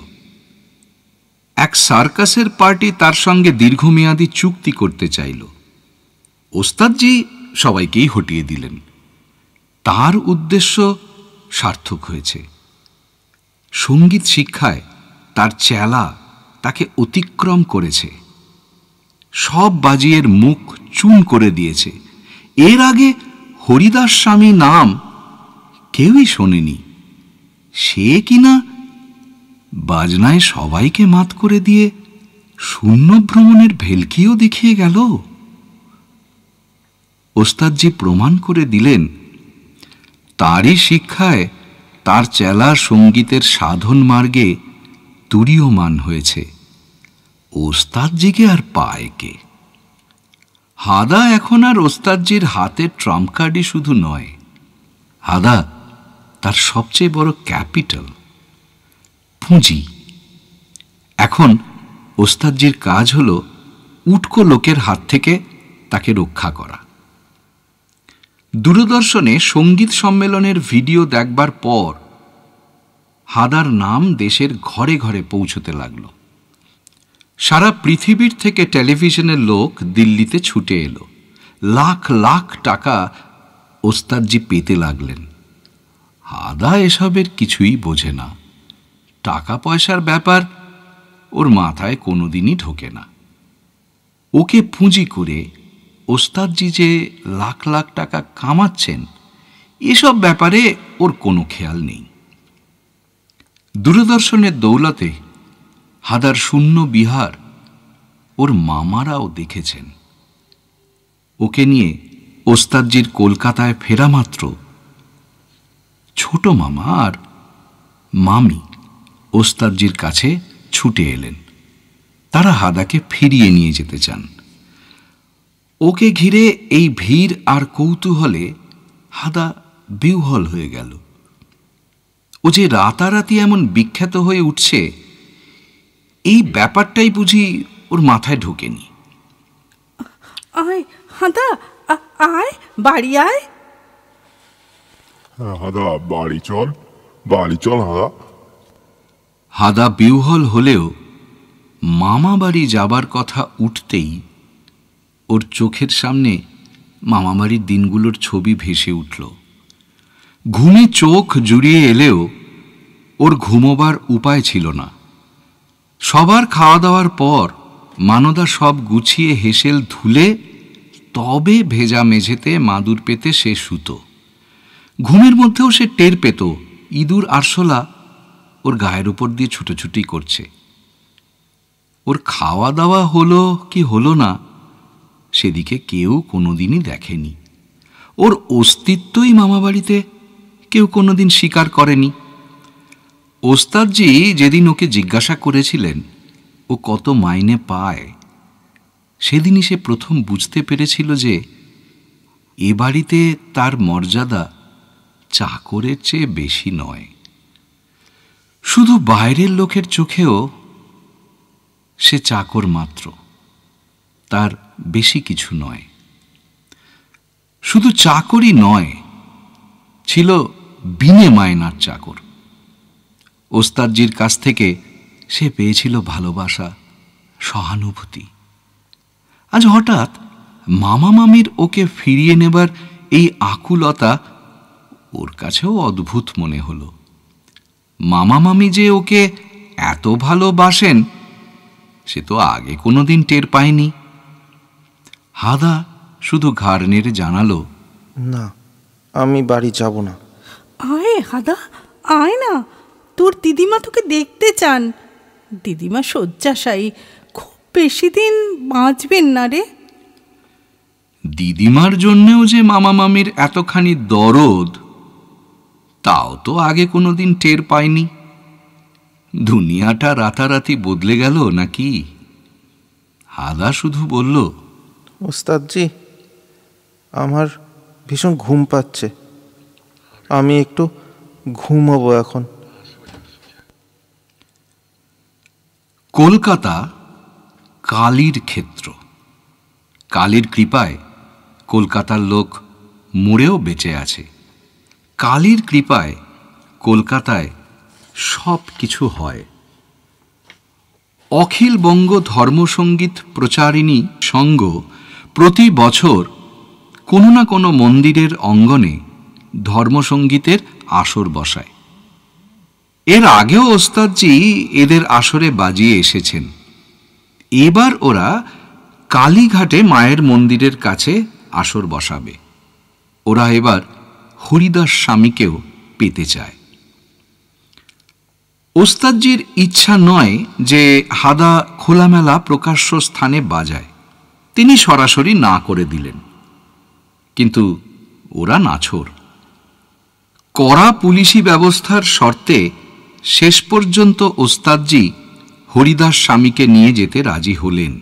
এক সার্কাসের পার্টি তার সঙ্গে দীর্ঘমেয়াদী চুক্তি করতে চাইল। ওস্তাদজি সবাইকেই হটিয়ে দিলেন। তার উদ্দেশ্য সার্থক হয়েছে। সঙ্গীত শিক্ষায় তার চেলা তাকে অতিক্রম করেছে। সব বাজিয়ের মুখ চুন করে দিয়েছে। এর আগে হরিদাস স্বামী নাম কেউই শোনেনি। সে কিনা বাজনায় সবাইকে মাত করে দিয়ে শূন্য ভ্রমণের ভেলকিও দেখিয়ে গেল। ওস্তাদজি প্রমাণ করে দিলেন তারই শিক্ষায় তার চেলা সঙ্গীতের সাধন মার্গে তুরীয়মান হয়েছে। ওস্তাদজিকে আর পায় কে? হাদা এখন আর ওস্তাদজির হাতের ট্রাম্প কার্ডই শুধু নয়, হাদা তার সবচেয়ে বড় ক্যাপিটাল, পুঁজি। এখন ওস্তাদজির কাজ হলো উটকো লোকের হাত থেকে তাকে রক্ষা করা। দূরদর্শনে সঙ্গীত সম্মেলনের ভিডিও দেখবার পর হাদার নাম দেশের ঘরে ঘরে পৌঁছতে লাগলো। সারা পৃথিবীর থেকে টেলিভিশনের লোক দিল্লিতে ছুটে এলো। লাখ লাখ টাকা ওস্তাদজি পেতে লাগলেন। হাদা এসবের কিছুই বোঝে না। টাকা পয়সার ব্যাপার ওর মাথায় কোনোদিনই ঢোকে না। ওকে পুঁজি করে ওস্তাদজি যে লাখ লাখ টাকা কামাচ্ছেন এসব ব্যাপারে ওর কোনো খেয়াল নেই। দূরদর্শনের দৌলতে হাদার শূন্য বিহার ওর মামারাও দেখেছেন। ওকে নিয়ে ওস্তাদজির কলকাতায় ফেরা মাত্র ছোট মামা আর মামি ওস্তাদজির কাছে ছুটে এলেন। তারা হাদাকে ফিরিয়ে নিয়ে যেতে চান। ওকে ঘিরে এই ভিড় আর কৌতূহলে হাদা বিহ্বল হয়ে গেল। ও যে রাতারাতি এমন বিখ্যাত হয়ে উঠছে এই ব্যাপারটাই বুঝি ওর মাথায় ঢোকেনি। আয় হাদা, আয় বাড়ি আয়। হাদা বাড়ি চল, বাড়ি চল হাদা। হাদা বিহ্বল হলেও মামা বাড়ি যাবার কথা উঠতেই ওর চোখের সামনে মামাবাড়ির দিনগুলোর ছবি ভেসে উঠল। ঘুমে চোখ জুড়িয়ে এলেও ওর ঘুমোবার উপায় ছিল না। সবার খাওয়া দাওয়ার পর মানদা সব গুছিয়ে হেসেল ধুলে তবে ভেজা মেঝেতে মাদুর পেতে সে শুতো। ঘুমের মধ্যেও সে টের পেত ইঁদুর আরশোলা ওর গায়ের উপর দিয়ে ছুটোছুটি করছে। ওর খাওয়া দাওয়া হলো কি হলো না সেদিকে কেউ কোনোদিনই দেখেনি। ওর অস্তিত্বই মামাবাড়িতে কেউ কোনোদিন স্বীকার করেনি। ওস্তাদজি যেদিন ওকে জিজ্ঞাসা করেছিলেন ও কত মাইনে পায়, সেদিনই সে প্রথম বুঝতে পেরেছিল যে এ বাড়িতে তার মর্যাদা চাকরের চেয়ে বেশি নয়। শুধু বাইরের লোকের চোখেও সে চাকর মাত্র, তার বেশি কিছু নয়। শুধু চাকরই নয়, ছিল বিনে মায়নার চাকর। ওস্তাদজির কাছ থেকে সে পেয়েছিল ভালোবাসা, সহানুভূতি। আজ হঠাৎ মামা মামির ওকে ফিরিয়ে নেবার এই আকুলতা ওর কাছেও অদ্ভুত মনে হলো। মামা মামি যে ওকে এত ভালোবাসেন সে তো আগে কোনোদিন টের পায়নি। হাদা শুধু ঘাড় নেড়ে জানালো, না, আমি বাড়ি যাব না। আয় হাদা, আয় না, তোর দিদিমা তোকে দেখতে চান। দিদিমা শয্যাশায়ী, খুব বেশি দিন বাঁচবেন না রে। দিদিমার জন্যেও যে মামা মামির এতখানি দরদ তাও তো আগে কোনোদিন টের পায়নি। দুনিয়াটা রাতারাতি বদলে গেল নাকি? হাদা শুধু বলল, ওস্তাদজি, আমার ভীষণ ঘুম পাচ্ছে, আমি একটু ঘুমাবো এখন। কলকাতা কালীর ক্ষেত্র। কালীর কৃপায় কলকাতার লোক মরেও বেঁচে আছে। কালীর কৃপায় কলকাতায় সব কিছু হয়। অখিল বঙ্গ ধর্মসঙ্গীত প্রচারিণী সংঘ প্রতি বছর কোনো না কোনো মন্দিরের অঙ্গনে ধর্মসঙ্গীতের আসর বসায়। এর আগেও ওস্তাদজি এদের আসরে বাজিয়ে এসেছেন। এবার ওরা কালীঘাটে মায়ের মন্দিরের কাছে আসর বসাবে। ওরা এবার হরিদাস স্বামীকেও পেতে চায়। ওস্তাদজির ইচ্ছা নয় যে হাদা খোলামেলা প্রকাশ্য স্থানে বাজায়। তিনি সরাসরি না করে দিলেন, কিন্তু ওরা নাছোড়। কড়া পুলিশি ব্যবস্থার শর্তে শেষ পর্যন্ত ওস্তাদজি হরিদাস স্বামীকে নিয়ে যেতে রাজি হলেন।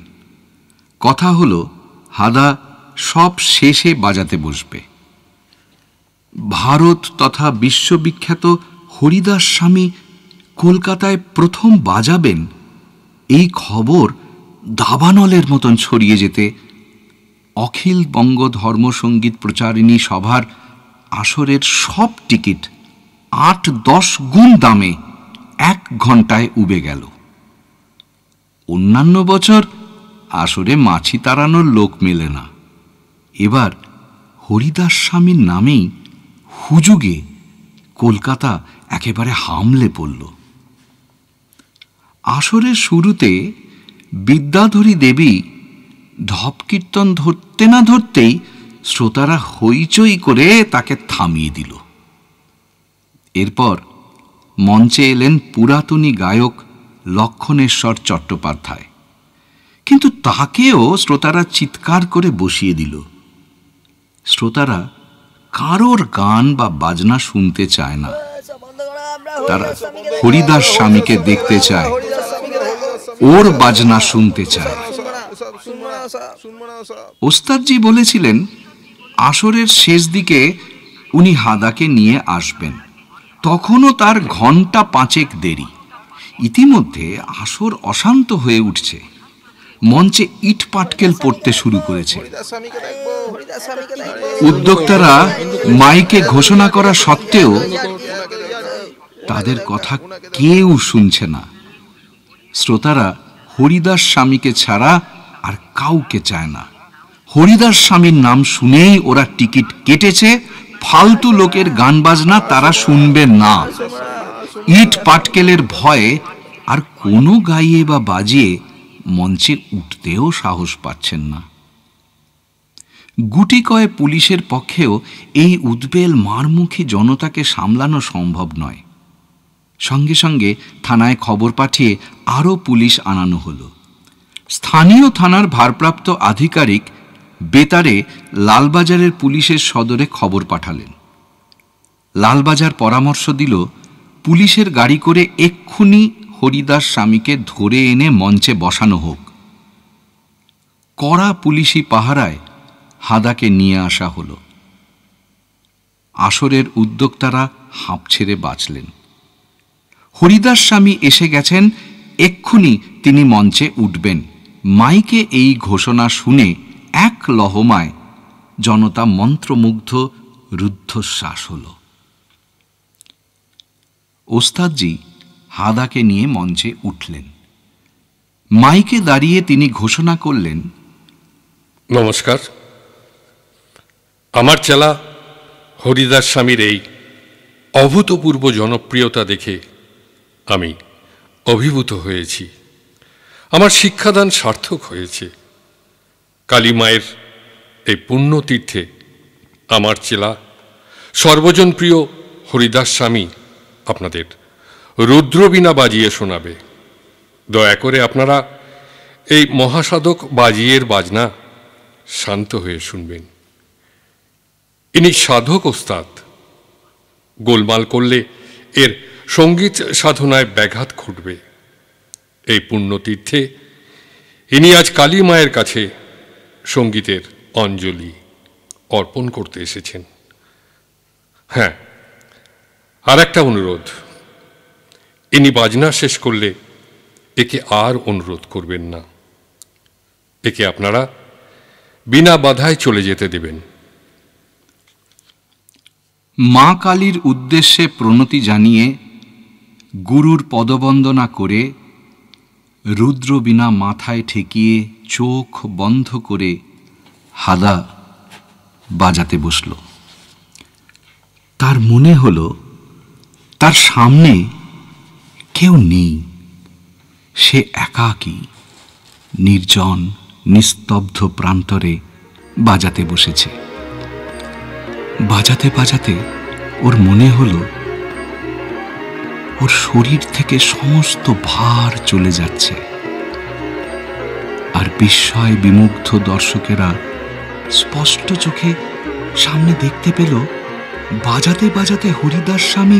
কথা হলো হাদা সব শেষে বাজাতে বসবে। ভারত তথা বিশ্ববিখ্যাত হরিদাস স্বামী কলকাতায় প্রথম বাজাবেন, এই খবর দাবানলের মতন ছড়িয়ে যেতে অখিল বঙ্গ ধর্মসঙ্গীত প্রচারিণী সভার আসরের সব টিকিট ৮-১০ গুণ দামে ১ ঘন্টায় উবে গেল। অন্যান্য বছর আসরে মাছি তাড়ানোর লোক মেলে না। এবার হরিদাস স্বামীর নামেই হুজুগে কলকাতা একেবারে হামলে পড়ল। আসরের শুরুতে বিদ্যাধরী দেবী ধপ কীর্তন ধরতে না ধরতেই শ্রোতারা হইচই করে তাকে থামিয়ে দিল। এরপর মঞ্চে এলেন পুরাতনী গায়ক লক্ষণেশ্বর চট্টোপাধ্যায়, কিন্তু তাকেও শ্রোতারা চিৎকার করে বসিয়ে দিল। শ্রোতারা কারোর গান বা বাজনা শুনতে চায় না, তারা হরিদাস স্বামীকে দেখতে চায়, ওর বাজনা শুনতে চায়। ওস্তাদজি বলেছিলেন আসরের শেষ দিকে উনি হাদাকে নিয়ে আসবেন, তখনও তার ঘন্টা ৫ দেরি। ইতিমধ্যে আসর অশান্ত হয়ে উঠছে, মঞ্চে ইট পাটকেল পড়তে শুরু করেছে। উদ্যোক্তারা মাইকে ঘোষণা করা সত্ত্বেও তাদের কথা কেউ শুনছে না। শ্রোতারা হরিদাস স্বামীকে ছাড়া আর কাউকে চায় না। হরিদাস স্বামীর নাম শুনেই ওরা টিকিট কেটেছে। ফালতু লোকের গান বাজনা তারা শুনবে না। ইট পাটকেলের ভয়ে আর কোনো গাইয়ে বা বাজিয়ে মঞ্চে উঠতেও সাহস পাচ্ছেন না। গুটি কয় পুলিশের পক্ষেও এই উদ্বেল মারমুখী জনতাকে সামলানো সম্ভব নয়। সঙ্গে সঙ্গে থানায় খবর পাঠিয়ে আরও পুলিশ আনানো হলো। স্থানীয় থানার ভারপ্রাপ্ত আধিকারিক বেতারে লালবাজারের পুলিশের সদরে খবর পাঠালেন। লালবাজার পরামর্শ দিল পুলিশের গাড়ি করে এক্ষুনি হরিদাস স্বামীকে ধরে এনে মঞ্চে বসানো হোক। কড়া পুলিশি পাহারায় হাদাকে নিয়ে আসা হলো। আসরের উদ্যোক্তারা হাঁপ ছেড়ে বাঁচলেন। হরিদাস স্বামী এসে গেছেন, এক্ষুনি তিনি মঞ্চে উঠবেন। মাইকে এই ঘোষণা শুনে এক লহমায় জনতা মন্ত্রমুগ্ধ রুদ্ধশ্বাস হল। ওস্তাদজি হাদাকে নিয়ে মঞ্চে উঠলেন। মাইকে দাঁড়িয়ে তিনি ঘোষণা করলেন, নমস্কার, আমার চেলা হরিদাস স্বামীর এই অভূতপূর্ব জনপ্রিয়তা দেখে আমি অভিভূত হয়েছি। আমার শিক্ষাদান সার্থক হয়েছে। কালী মায়ের এই পুণ্যতীর্থে আমার চেলা সর্বজনপ্রিয় হরিদাস স্বামী আপনাদের রুদ্রবীণা বাজিয়ে শোনাবে। দয়া করে আপনারা এই মহাসাধক বাজিয়ের বাজনা শান্ত হয়ে শুনবেন। ইনি সাধক ওস্তাদ। গোলমাল করলে এর সঙ্গীত সাধনায় ব্যাঘাত ঘটবে। এই পুণ্যতীর্থে ইনি আজ কালী মায়ের কাছে সঙ্গীতের অঞ্জলি অর্পণ করতে এসেছেন। হ্যাঁ, আর একটা অনুরোধ, ইনি বাজনা শেষ করলে একে আর অনুরোধ করবেন না। একে আপনারা বিনা বাধায় চলে যেতে দেবেন। মা কালীর উদ্দেশ্যে প্রণতি জানিয়ে গুরুর পদবন্দনা করে রুদ্রবীণা মাথায় ঠেকিয়ে চোখ বন্ধ করে হাদা বাজাতে বসল। তার মনে হলো তার সামনে কেউ নেই। সে একাকী নির্জন নিস্তব্ধ প্রান্তরে বাজাতে বসেছে। বাজাতে বাজাতে ওর মনে হলো ওর শরীর থেকে সমস্ত ভার চলে যাচ্ছে। আর বিস্ময় বিমুগ্ধ দর্শকেরা স্পষ্ট চোখে সামনে দেখতে পেল বাজাতে বাজাতে হরিদাস স্বামী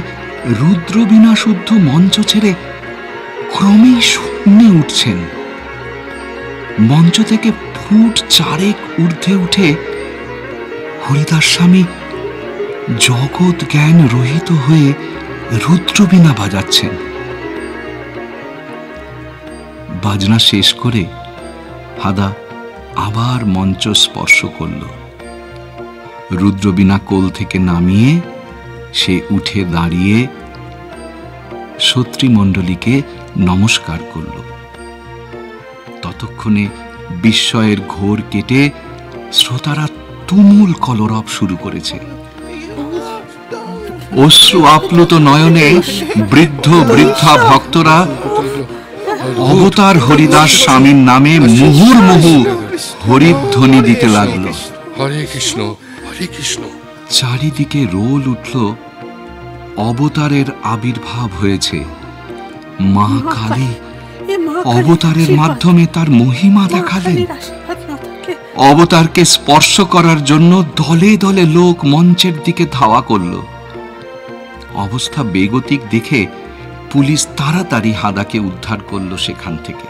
রুদ্রবীণা শুদ্ধ মঞ্চ ছেড়ে ক্রমেই শূন্যে উঠছেন। মঞ্চ থেকে ফুট 4 ঊর্ধ্বে উঠে হরিদাস স্বামী জগৎ জ্ঞান রহিত হয়ে রুদ্রবীণা বাজাচ্ছেন। বাজনা শেষ করে হাদা আবার মঞ্চ স্পর্শ করল। রুদ্রবীণা কোল থেকে নামিয়ে সে উঠে দাঁড়িয়ে সত্রীমণ্ডলীকে নমস্কার করল। ততক্ষণে বিস্ময়ের ঘোর কেটে শ্রোতারা তুমুল কলরব শুরু করেছে। অশ্রু আপ্লুত নয়নে বৃদ্ধ বৃদ্ধা ভক্তরা অবতার হরিদাস স্বামীর নামে মুহুর্মুহু হরিধ্বনি দিতে লাগল। হরে কৃষ্ণ, হরে কৃষ্ণ। চারিদিকে রোল উঠল অবতারের আবির্ভাব হয়েছে। মা কালী অবতারের মাধ্যমে তার মহিমা দেখালেন। অবতারকে স্পর্শ করার জন্য দলে দলে লোক মঞ্চের দিকে ধাওয়া করল। অবস্থা বেগতিক দেখে পুলিশ তাড়াতাড়ি হাদাকে উদ্ধার করল সেখান থেকে।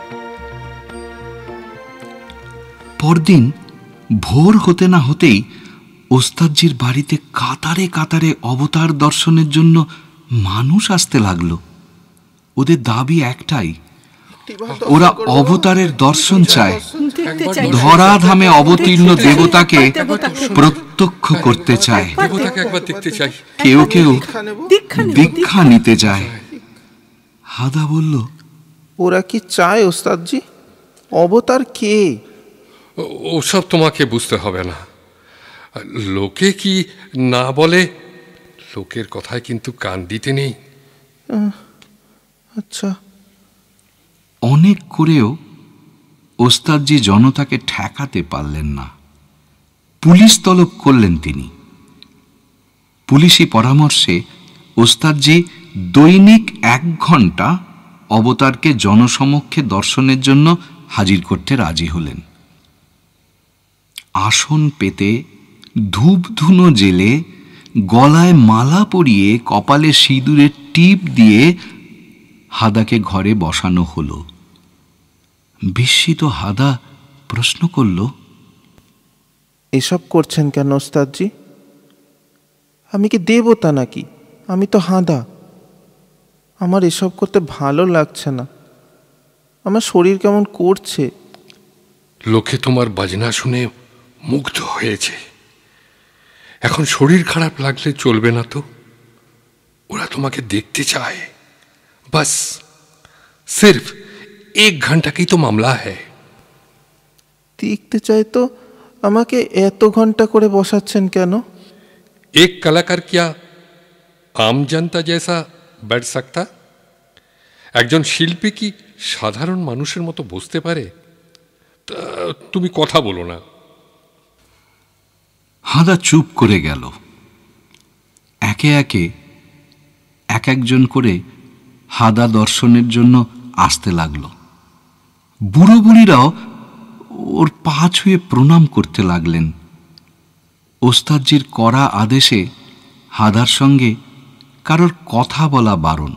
পরদিন ভোর হতে না হতেই ওস্তাদজির বাড়িতে কাতারে কাতারে অবতার দর্শনের জন্য মানুষ আসতে লাগলো। ওদের দাবি একটাই, ওরা অবতারের দর্শন চায়। ধরাধামে অবতীর্ণ দেবতাকে প্রত্যক্ষ করতে চায়। কেউ কেউ দীক্ষা নিতে চায়। হাদা বলল, ওরা কি চায় ওস্তাদজি? অবতার কে? ওসব তোমাকে বুঝতে হবে না। লোকে কি না বলে, লোকের কথায় কিন্তু কান দিতে নেই। আচ্ছা। অনেক করেও ওস্তাদজি জনতাকে ঠেকাতে পারলেন না। পুলিশ তলব করলেন তিনি। পুলিশি পরামর্শে ওস্তাদজি দৈনিক 1 ঘন্টা অবতারকে জনসমক্ষে দর্শনের জন্য হাজির করতে রাজি হলেন। আসন পেতে ধূপ ধুনো জেলে গলায় মালা পরিয়ে কপালে সিঁদুরের টিপ দিয়ে হাদাকে ঘরে বসানো হলো। বিস্মিত হাদা প্রশ্ন করল, এসব করছেন কেন ওস্তাদজি? আমি কি দেবতা নাকি? আমি তো হাদা। আমার এসব করতে ভালো লাগছে না। আমার শরীর কেমন করছে। লোকে তোমার বাজনা শুনে মুগ্ধ হয়েছে। এখন শরীর খারাপ লাগলে চলবে না তো। ওরা তোমাকে দেখতে চায়। बस सिर्फ 1 घंटा की तो मामला है। দেখতে চাই তো আমাকে এত ঘন্টা করে বসাচ্ছেন কেন? एक कलाकार क्या आम जनता जैसा बैठ सकता? একজন শিল্পী কি সাধারণ মানুষের মতো বসতে পারে? তুমি কথা বলো না। হাদা চুপ করে গেল। একে একে এক একজন করে হাদা দর্শনের জন্য আসতে লাগলো। বুড়ো বুড়িরাও ওর পা ছুঁয়ে প্রণাম করতে লাগলেন। ওস্তাদজির কড়া আদেশে হাদার সঙ্গে কারোর কথা বলা বারণ।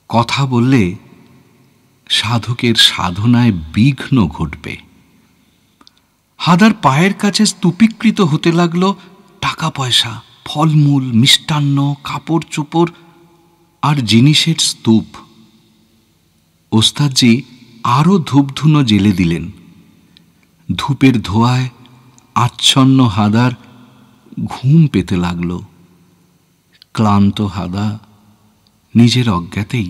কথা বললে সাধকের সাধনায় বিঘ্ন ঘটবে। হাদার পায়ের কাছে স্তূপীকৃত হতে লাগলো টাকা পয়সা, ফলমূল, মিষ্টান্ন, কাপড় চোপড় আর জিনিসের স্তূপ। ওস্তাদজি আরো ধূপধুনো জ্বেলে দিলেন। ধূপের ধোঁয়ায় আচ্ছন্ন হাদার ঘুম পেতে লাগলো। ক্লান্ত হাদা নিজের অজ্ঞাতেই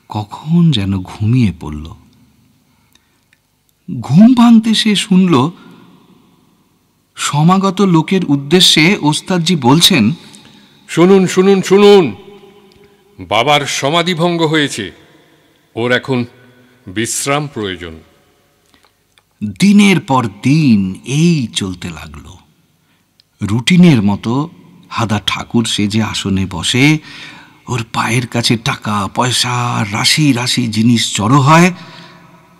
কখন যেন ঘুমিয়ে পড়ল। ঘুম ভাঙতে সে শুনল সমাগত লোকের উদ্দেশ্যে ওস্তাদজি বলছেন, শুনুন শুনুন শুনুন, বাবার সমাধিভঙ্গ হয়েছে, ওর এখন বিশ্রাম প্রয়োজন। দিনের পর দিন এই চলতে লাগলো। রুটিনের মতো হাদা ঠাকুর সেজে আসনে বসে, ওর পায়ের কাছে টাকা পয়সা রাশি রাশি জিনিস জড়ো হয়,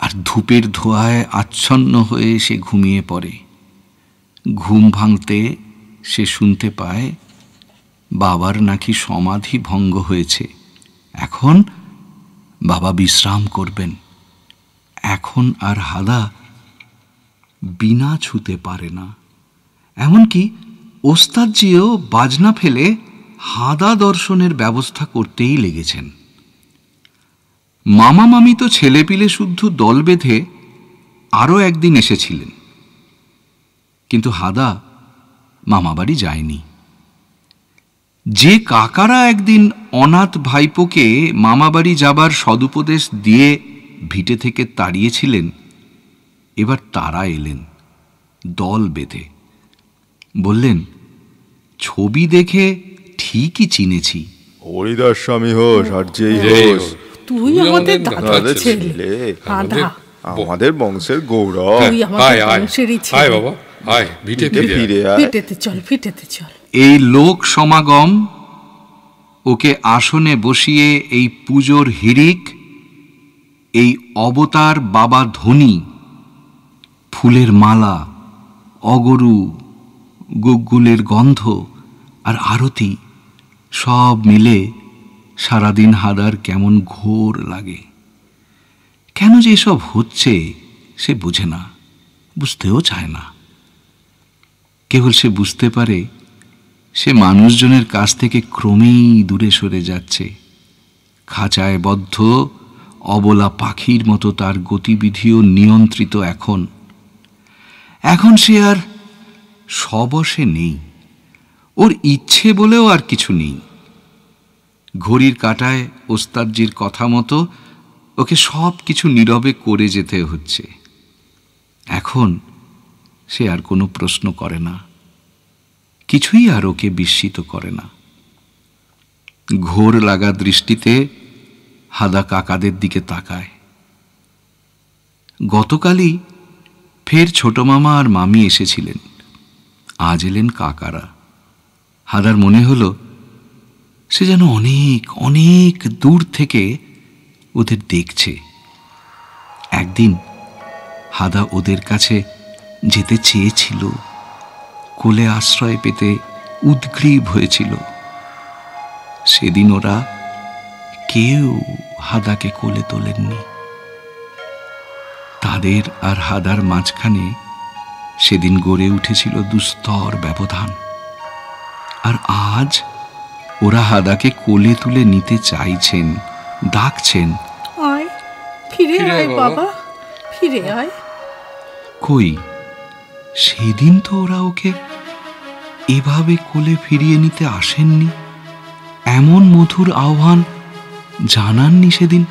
আর ধূপের ধোঁয়ায় আচ্ছন্ন হয়ে সে ঘুমিয়ে পড়ে। ঘুম ভাঙতে সে শুনতে পায় বাবার নাকি সমাধি ভঙ্গ হয়েছে, এখন বাবা বিশ্রাম করবেন। এখন আর হাদা বিনা ছুতে পারে না। এমনকি ওস্তাদজিও বাজনা ফেলে হাদা দর্শনের ব্যবস্থা করতেই লেগেছেন। মামা মামি তো ছেলেপিলে শুদ্ধ দল বেঁধে আরও একদিন এসেছিলেন, কিন্তু হাদা মামাবাড়ি যায়নি। যে কাকারা একদিন অনাথ ভাইপোকে মামাবাড়ি যাবার সদুপদেশ দিয়ে ভিটে থেকে তাড়িয়েছিলেন, এবার তারা এলেন দল বেঁধে। বললেন, ছবি দেখে ঠিকই চিনেছি, হরিদাস স্বামী হোস আর যেই হোস, তুই আমাদের দাদার ছেলে, হাদা আমাদের বংশের গৌরব। তুই আমাদের বংশেরই ছেলে। আয় বাবা, আয় ভিটে ফিরে আয়। ফিটেতে চল, ফিটেতে চল। এই লোক সমাগম ওকে আসনে বসিয়ে এই পুজোর হিড়িক, এই অবতার বাবা ধনী, ফুলের মালা, অগরু, গুগ্গুলের গন্ধ আর আরতি সব মিলে সারাদিন হাদার কেমন ঘোর লাগে। কেন যে এসব হচ্ছে সে বোঝে না, বুঝতেও চায় না। কেবল সে বুঝতে পারে সে মানুষজনের কাছ থেকে ক্রমেই দূরে সরে যাচ্ছে। খাঁচায় বদ্ধ অবলা পাখির মতো তার গতিবিধিও নিয়ন্ত্রিত। এখন সে আর সবশে নেই, ওর ইচ্ছে বলেও আর কিছু নেই। ঘড়ির কাঁটায় ওস্তাদজির কথা মতো ওকে সব কিছু নীরবে করে যেতে হচ্ছে। এখন সে আর কোনো প্রশ্ন করে না, কিছুই আর ওকে বিস্মিত করে না। ঘোর লাগা দৃষ্টিতে হাদা কাকাদের দিকে তাকায়। গতকালই ফের ছোট মামা আর মামি এসেছিলেন, আজ এলেন কাকারা। হাদার মনে হলো সে যেন অনেক অনেক দূর থেকে ওদের দেখছে। একদিন হাদা ওদের কাছে যেতে চেয়েছিল, কোলে আশ্রয় পেতে উদ্গ্রীব হয়েছিল। সেদিন ওরা কেউ হাদাকে কোলে তোলেননি। তাদের আর হাদার মাঝখানে সেদিন গড়ে উঠেছিল দুস্তর ব্যবধান। আর আজ ওরা হাদাকে কোলে তুলে নিতে চাইছেন, ডাকছেন, আয়, ফিরে আয় বাবা, ফিরে আয়। কই সেদিন তো ওরা ওকে এভাবে কোলে ফিরিয়ে নিতে আসেননি, এমন মধুর আহ্বান জানাননি সেদিন।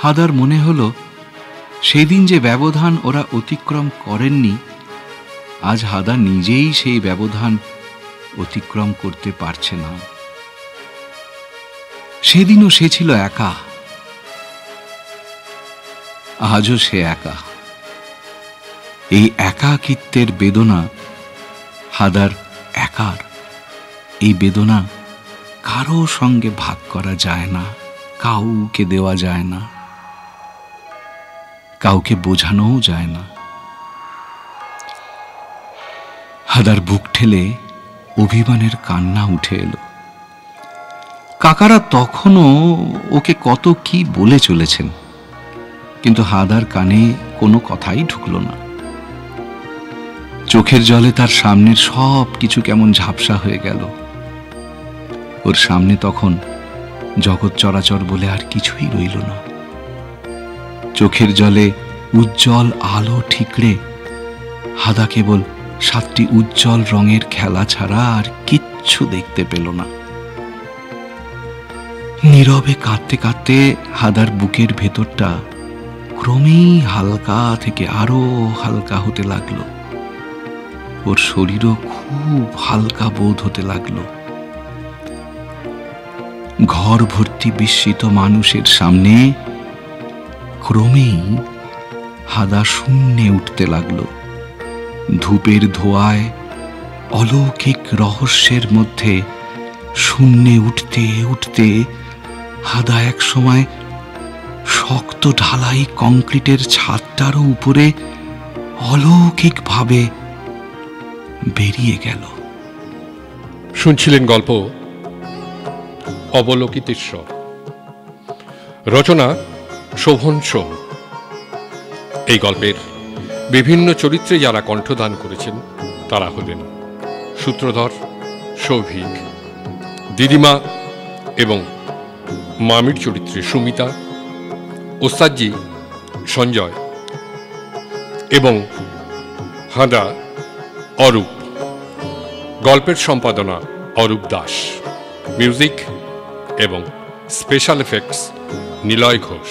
হাদার মনে হলো সেদিন যে ব্যবধান ওরা অতিক্রম করেননি, আজ হাদা নিজেই সেই ব্যবধান অতিক্রম করতে পারছে না। সেদিনও সে ছিল একা, আজও সে একা। এই একাকিত্বের বেদনা হাদার একার। এই বেদনা কারো সঙ্গে ভাগ করা যায় না, কাউকে দেওয়া যায় না, কাউকে বোঝানোও যায় না। হাদার বুক ঠেলে অভিমানের কান্না উঠে এলো। কাকারা তখনও ওকে কত কি বলে চলেছেন, কিন্তু হাদার কানে কোনো কথাই ঢুকল না। চোখের জলে তার সামনের সব কিছু কেমন ঝাপসা হয়ে গেল। ওর সামনে তখন জগৎ চরাচর বলে আর কিছুই রইল না। চোখের জলে উজ্জ্বল আলো ঠিকরে হাদা কেবল 7টি উজ্জ্বল রঙের খেলা ছাড়া আর কিচ্ছু দেখতে পেল না। নীরবে কাঁদতে কাঁদতে হাদার বুকের ভেতরটা ক্রমেই হালকা থেকে আরো হালকা হতে লাগলো। ওর শরীরও খুব হালকা বোধ হতে লাগলো। ঘর ভর্তি বিস্মিত মানুষের সামনে ক্রমেই হাদা শূন্যে উঠতে লাগলো। ধূপের ধোঁয়ায় অলৌকিক রহস্যের মধ্যে শূন্যে উঠতে উঠতে হাদা এক সময় শক্ত ঢালাই কংক্রিটের ছাদটারও উপরে অলৌকিকভাবে বেরিয়ে গেল। শুনছিলেন গল্প অবলোকিতেশ্বর, রচনা শোভন সোম। এই গল্পের বিভিন্ন চরিত্রে যারা কণ্ঠদান করেছেন তারা হলেন সূত্রধর সৌভিক, দিদিমা এবং মামির চরিত্রে সুমিতা, ওস্তাদজি সঞ্জয় এবং হাদা অরূপ। গল্পের সম্পাদনা অরূপ দাস, মিউজিক এবং স্পেশাল এফেক্টস নিলয় ঘোষ।